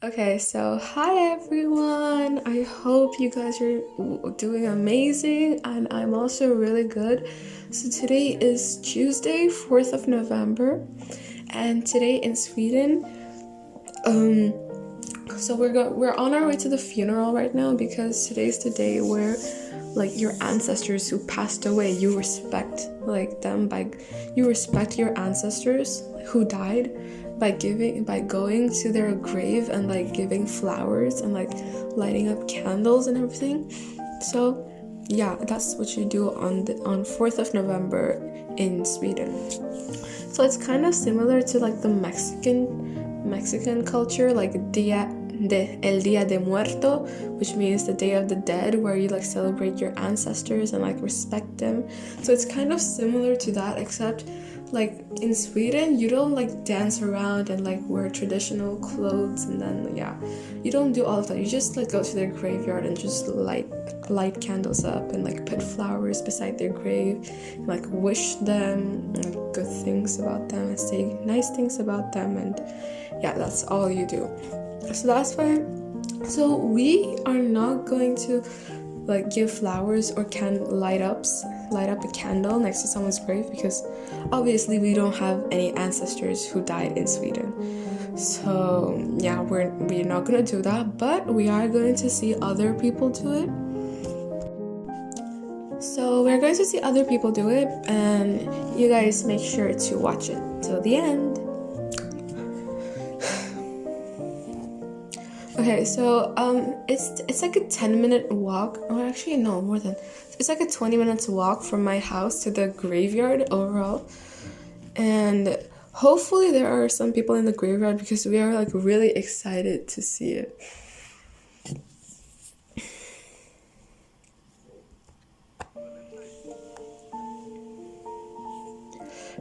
Okay, so hi everyone. I hope you guys are doing amazing, and I'm also really good. So today is Tuesday, 4th of November, and today in Sweden, um so we're on our way to the funeral right now because today's the day where like your ancestors who passed away, you respect like them by you respect your ancestors who died by going to their grave and like giving flowers and like lighting up candles and everything. So yeah, that's what you do on 4th of November in Sweden. So it's kind of similar to like the Mexican culture, like El Día de Muerto, which means the Day of the Dead, where you like celebrate your ancestors and like respect them. So it's kind of similar to that, except like in Sweden, you don't like dance around and like wear traditional clothes, and then yeah, you don't do all of that. You just like go to their graveyard and just light candles up and like put flowers beside their grave and like wish them like good things about them and say nice things about them, and yeah, that's all you do. So that's why. So we are not going to like give flowers or can light up a candle next to someone's grave because obviously we don't have any ancestors who died in Sweden. So yeah, we're not gonna do that, but we are going to see other people do it. So we're going to see other people do it, and you guys make sure to watch it till the end. Okay, so it's like a 10-minute walk, or actually no, more than. It's like a 20 minutes walk from my house to the graveyard overall. And hopefully there are some people in the graveyard because we are like really excited to see it.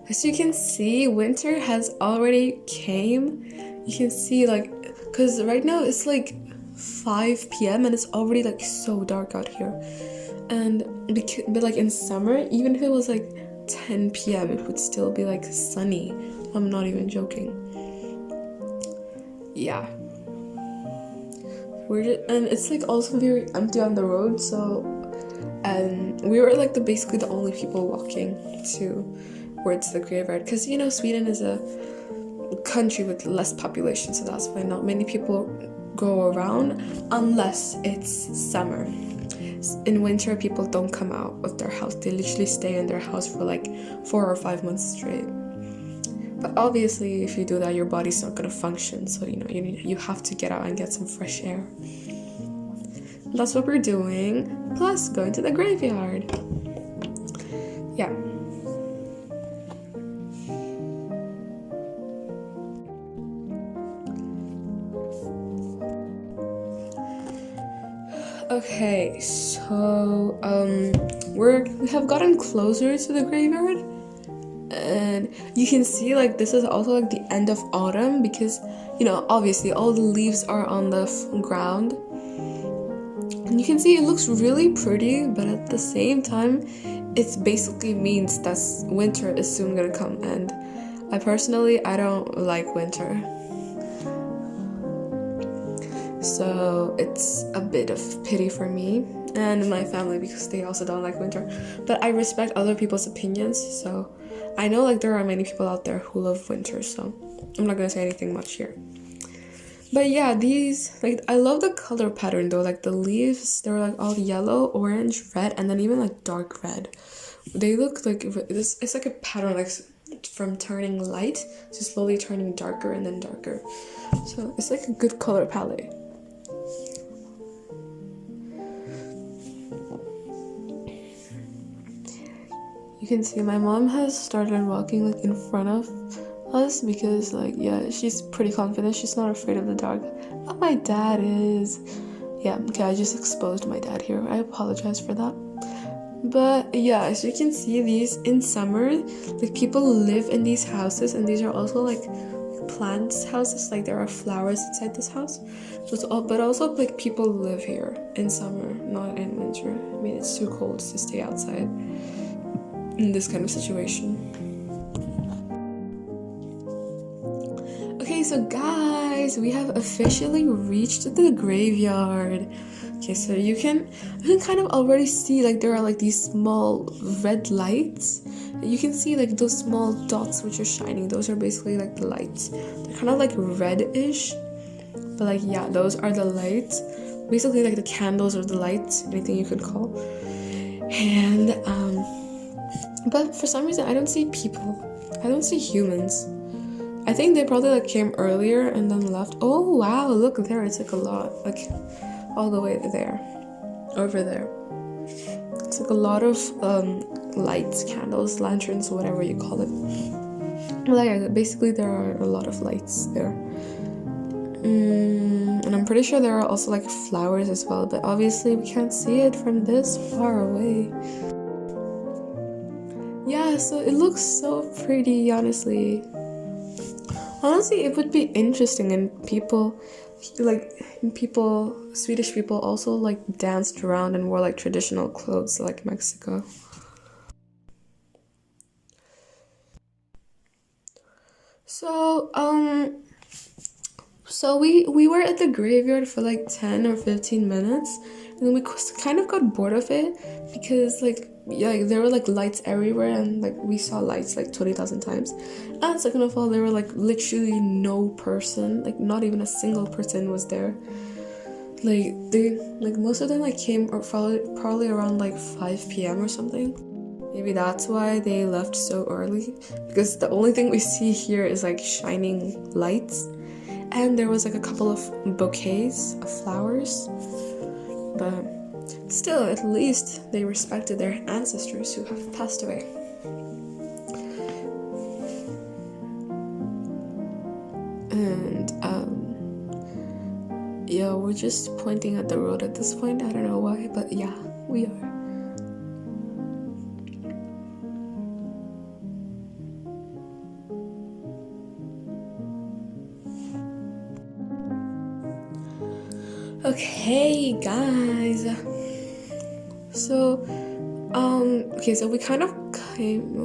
As you can see, winter has already came. You can see like, cause right now it's like 5 p.m. and it's already like so dark out here. And but like in summer, even if it was like 10 p.m., it would still be like sunny. I'm not even joking. Yeah. And it's like also very empty on the road, so and we were like basically the only people walking towards the graveyard because you know Sweden is a country with less population, so that's why not many people go around unless it's summer. In winter, people don't come out of their house. They literally stay in their house for like 4 or 5 months straight. But obviously, if you do that, your body's not gonna function. So you know you have to get out and get some fresh air. That's what we're doing. Plus, going to the graveyard. Yeah. Okay, so we have gotten closer to the graveyard, and you can see like this is also like the end of autumn because you know obviously all the leaves are on the ground, and you can see it looks really pretty, but at the same time, it basically means that winter is soon gonna come, and I don't like winter. So it's a bit of pity for me and my family because they also don't like winter. But I respect other people's opinions, so I know like there are many people out there who love winter, so I'm not gonna say anything much here. But yeah, these like I love the color pattern though. Like the leaves, they're like all yellow, orange, red, and then even like dark red. They look like this. It's like a pattern, like from turning light to slowly turning darker and then darker. So it's like a good color palette. You can see my mom has started walking like in front of us because like yeah, she's pretty confident. She's not afraid of the dark. But my dad is. Yeah, okay, I just exposed my dad here. I apologize for that. But yeah, as you can see, these in summer, like people live in these houses, and these are also like plants houses. Like there are flowers inside this house. So it's all, but also like people live here in summer, not in winter. I mean, it's too cold to stay outside in this kind of situation. Okay, so guys, we have officially reached the graveyard. Okay, so you can kind of already see like there are like these small red lights. You can see like those small dots which are shining. Those are basically like the lights. They're kind of like reddish, but like yeah, those are the lights. Basically like the candles or the lights, anything you could call. And but for some reason I don't see people. I don't see humans. I think they probably like came earlier and then left. Oh wow, look there, it's like a lot, like all the way there, over there. It's like a lot of lights, candles, lanterns, whatever you call it. Well, yeah, basically there are a lot of lights there. And I'm pretty sure there are also like flowers as well, but obviously we can't see it from this far away. Yeah, so it looks so pretty, honestly. Honestly, it would be interesting and Swedish people also like danced around and wore like traditional clothes like Mexico. So we were at the graveyard for like 10 or 15 minutes, and then we kind of got bored of it because like there were like lights everywhere, and like we saw lights like 20,000 times. And second of all, there were like literally no person, like not even a single person was there. Like most of them like came or probably around like 5 p.m. or something. Maybe that's why they left so early, because the only thing we see here is like shining lights. And there was like a couple of bouquets of flowers, but still, at least they respected their ancestors who have passed away. And yeah, we're just pointing at the road at this point. I don't know why, but yeah, we are. Okay, guys. So, okay, so we kind of came.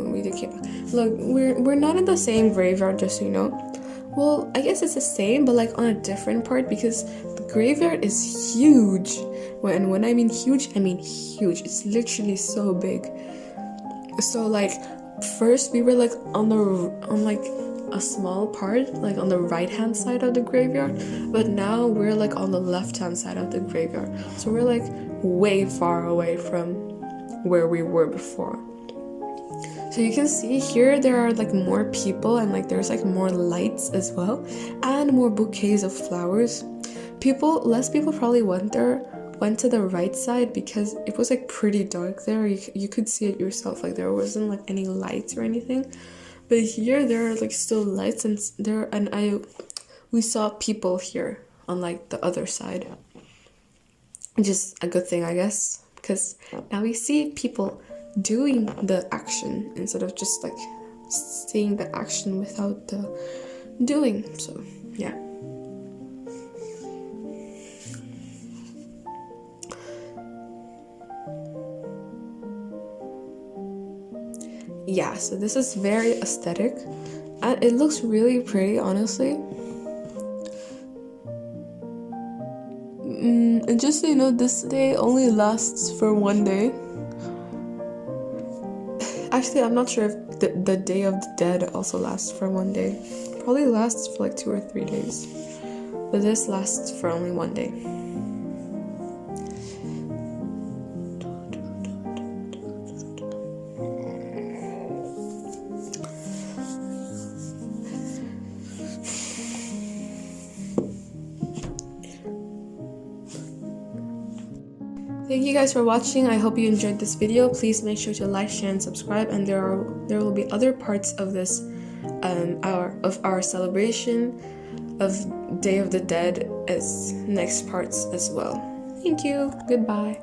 Look, we're not in the same graveyard, just so you know. Well, I guess it's the same, but like on a different part, because the graveyard is huge. When I mean huge, I mean huge. It's literally so big. So like, first we were like on like a small part, like on the right hand side of the graveyard, but now we're like on the left hand side of the graveyard, so we're like way far away from where we were before. So you can see here there are like more people, and like there's like more lights as well, and more bouquets of flowers. Less people probably went to the right side because it was like pretty dark there. You could see it yourself, like there wasn't like any lights or anything. But here there are like still lights, and we saw people here on like the other side. Which is a good thing, I guess, because now we see people doing the action instead of just like seeing the action without the doing. So yeah. Yeah, so this is very aesthetic, and it looks really pretty, honestly. And just so you know, this day only lasts for one day. Actually, I'm not sure if the Day of the Dead also lasts for one day. Probably lasts for like 2 or 3 days, but this lasts for only one day. Thank you guys for watching. I hope you enjoyed this video. Please make sure to like, share, and subscribe. And there will be other parts of this our celebration of Day of the Dead as next parts as well. Thank you. Goodbye.